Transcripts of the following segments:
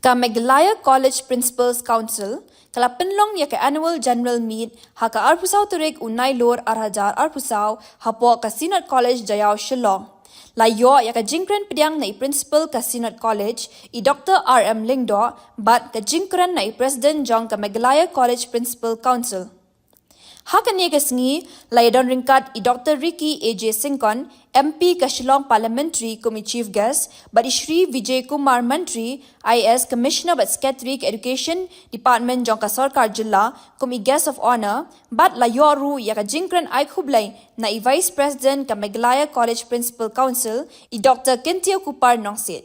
Ka Meghalaya College Principals Council, kala Pynlong ya ka Annual General Meet, ha ka arpusaw turik unay lor arhajar arpusaw, hapo ka Synod College Jayaw Shillong. Layo ya ka jingkren pediang na i-principal ka Synod College, i Dr. R.M. Lingdo, bat ka jingkren na i-President Jong ka Meghalaya College Principal Council. Hakanya kasngi laydon ringkat i Dr. Ricky A.J. Singkon, MP ka Shillong Parliamentary Committee Chief Guest, but Shri Vijay Kumar Mantri, IS Commissioner but Secretary Education Department Jong ka Sarkar Jilla, kumi Guest of Honor, but layoru ya ka jingkran ay kublay na i Vice President ka Meghalaya College Principal Council, i Dr. Kintio Kupar Nongsit.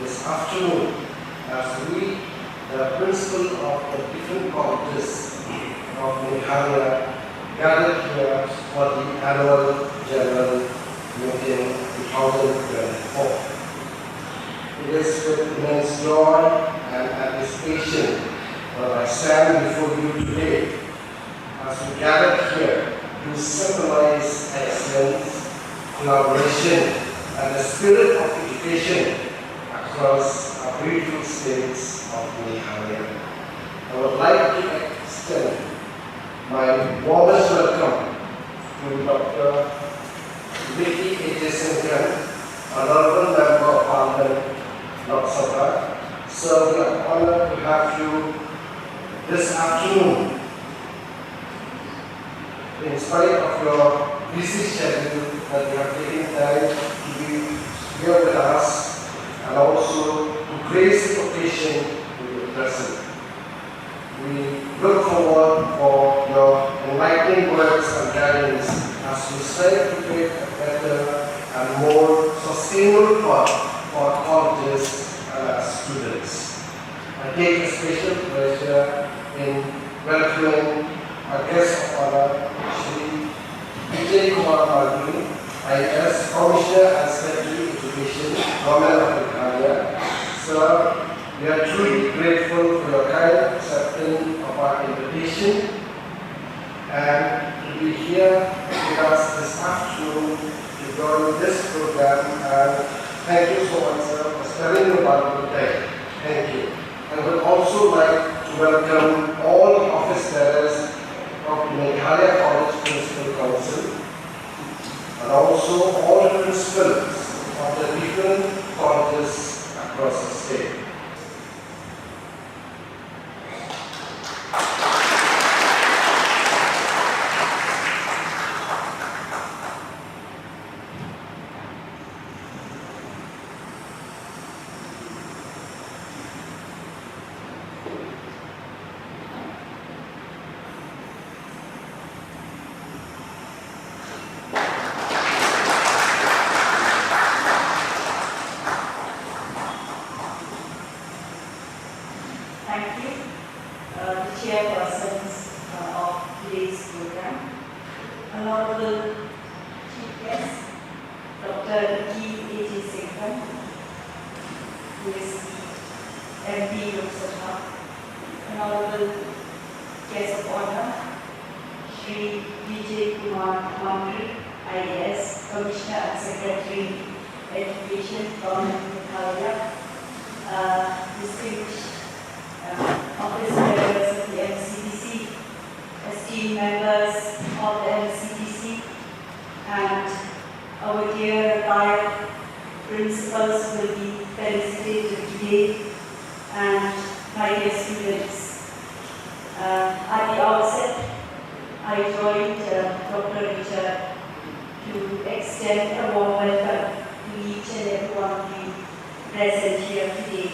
This afternoon, as we, the principal of the different colleges of Meghalaya, gathered here for the annual general meeting 2024. It is with immense joy and anticipation that I stand before you today as we gather here to symbolize excellence, collaboration, and the spirit of education across our beautiful states of Meghalaya. I would like to extend my warmest welcome to Dr. Ricky A.J. Singhan, Honorable Member of Parliament, Lok Sabha. Sir, we are honored to have you this afternoon. In spite of your busy schedule, that you have taken time to be here with us and also to grace the occasion with your presence. We look forward for your enlightening words and guidance as we strive to create a better and more sustainable path for our colleges and our students. I take a special pleasure in welcoming our guest of honor, Shri Vijay Kumar Mantri, IS Commissioner and Secretary Education, Government of Meghalaya. Sir, we are truly grateful for your kind acceptance of our invitation and to be here with us this afternoon to join this program. And thank you so much, sir, for spending your valuable time. Thank you. I would also like to welcome all the office bearers of the Meghalaya College Principal Council and also all the principals of the different colleges across the state. Thank you, the chairpersons of today's program, Honorable Chief Guest, Dr. A.J. Singhan, who is the MP Lok Sabha, Honorable Guest of Honor, Shri Vijay Kumar Mantri, IAS, Commissioner and Secretary Education, Government of Meghalaya, distinguished office bearers of the MCDC, esteemed members of the MCDC, and our dear retired principals will be felicitated today, and my dear students. At the outset, I joined Dr. Richard to extend a warm welcome to each and every one of you present here today.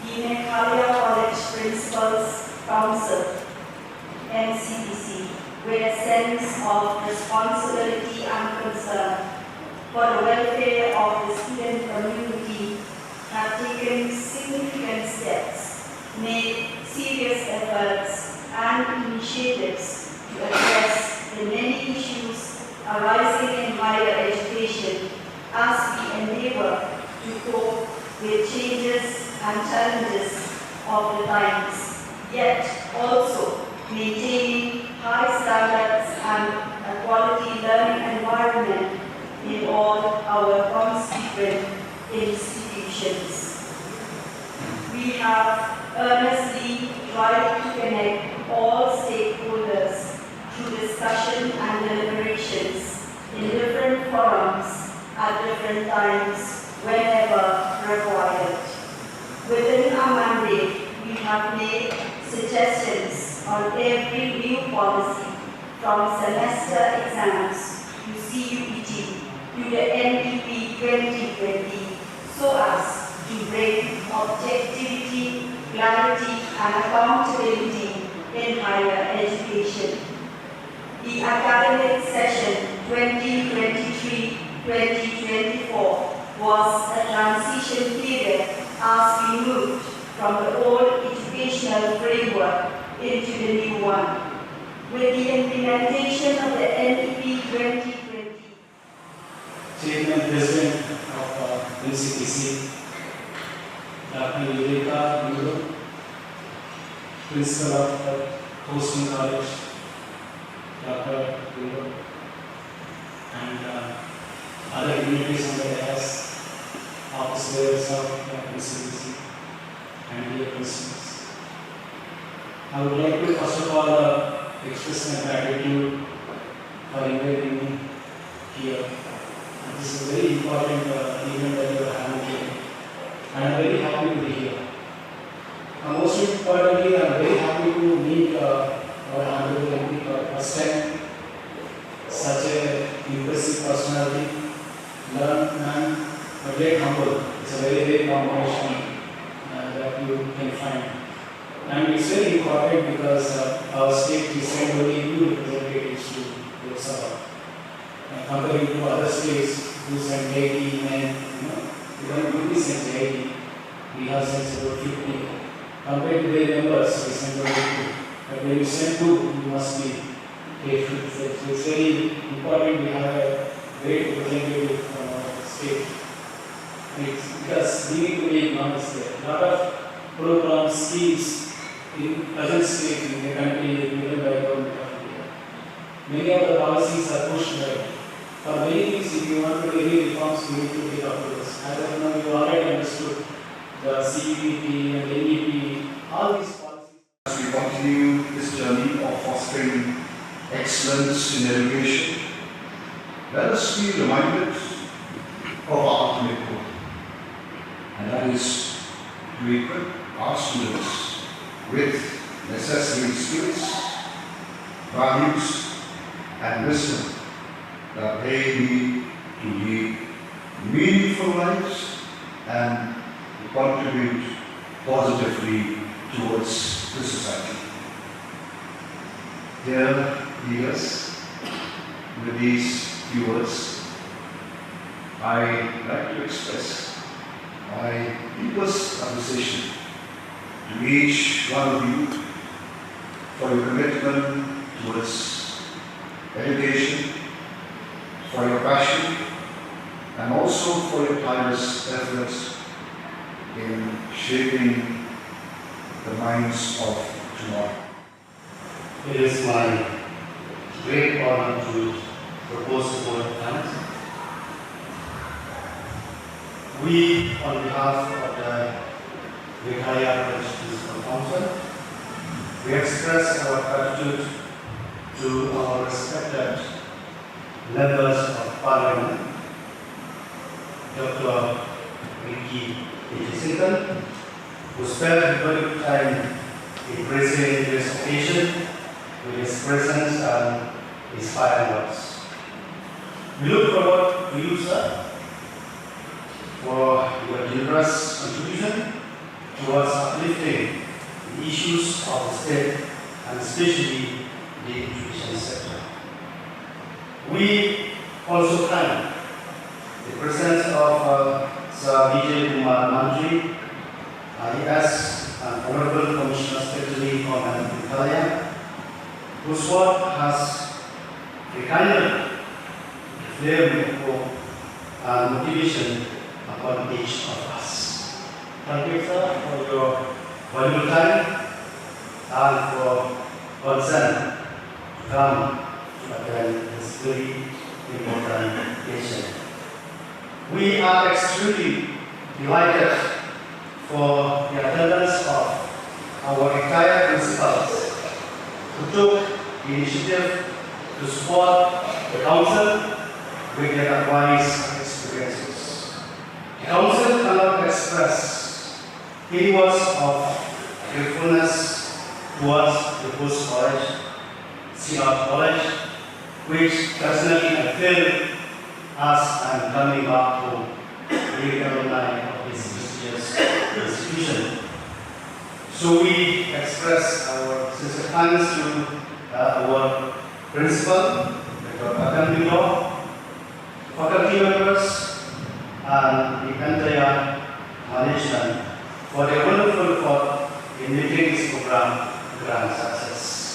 The Meghalaya College Principals Council, MCDC, with a sense of responsibility and concern for the welfare of the student community, have taken significant steps, made serious efforts and initiatives to address the many issues arising in higher education as we endeavor to cope with changes and challenges of the times, yet also maintaining high standards and a quality learning environment in all our constituent institutions. We have earnestly tried to connect all stakeholders through discussion and deliberations in different forums at different times whenever required. Within our mandate, we have made suggestions on every new policy, from semester exams to CUET to the NEP 2020, so as to bring objectivity, clarity and accountability in higher education. The academic session 2023-2024 was a transition period as we moved from the old educational framework into the new one. With the implementation of the NEP 2020, Chairman President of MCDC, Dr. Yureka Guru, Principal of Hosting College, Dr. Guru, and other dignitaries on the dais, office bearers of MCDC, and dear principals. I would like to first of all express my gratitude for inviting me here. And this is a very important event that you are having here. I am very happy to be here. Most importantly, I am very happy to meet our Honorable MP for the first time. Such an impressive personality, learned and yet humble. It's a very, very combination that you can find. And it's very important because our state is sent only two representatives to Lok Sabha. Comparing to other states who send 80, and even 50 send 80, we have sent about 50. Compared to their numbers, we send about 2. But when you send 2, you must be careful. So it's very important we have a great representative from our state. It's because we need to be acknowledged there. A lot of programs, schemes in present state in the country given by the government of India. Many of the policies are pushed by. For many things, if you want to do any reforms, you need to take up to this. As of now, you already understood the CEP and NEP, all these policies. As we continue this journey of fostering excellence in education, let us be reminded of our ultimate goal, and that is to equip our students with necessary skills, values, and wisdom that they need to lead meaningful lives and to contribute positively towards the society. Dear leaders, with these few words, I like to express my deepest appreciation to each one of you for your commitment towards education, for your passion, and also for your tireless efforts in shaping the minds of tomorrow. It is my great honor to propose the vote of thanks. We, on behalf of the Meghalaya Principal Council. We express our gratitude to our respected members of Parliament, Dr. Ricky Sinton, who spared valuable time in gracing this occasion with his presence and inspiring words. We look forward to you, sir, for your generous contribution towards uplifting the issues of the state and especially the education sector. We also thank the presence of Sir Vijay Kumar Mandri, IAS and Honorable Commissioner Secretary of Meghalaya, whose work has rekindled the flame of hope and motivation upon each of us. Thank you, sir, for your valuable time and for consent to come to attend this very important occasion. We are extremely delighted for the attendance of our entire principals who took the initiative to support the Council with their advice and experiences. The Council cannot express any words of gratefulness towards the Post College, Synod College, which personally I feel as I'm coming back home, the alumni of this prestigious institution. So we express our sincere thanks to our principal, Dr. Pynlong, faculty members, and the entire management for their wonderful effort in making this program a grand success.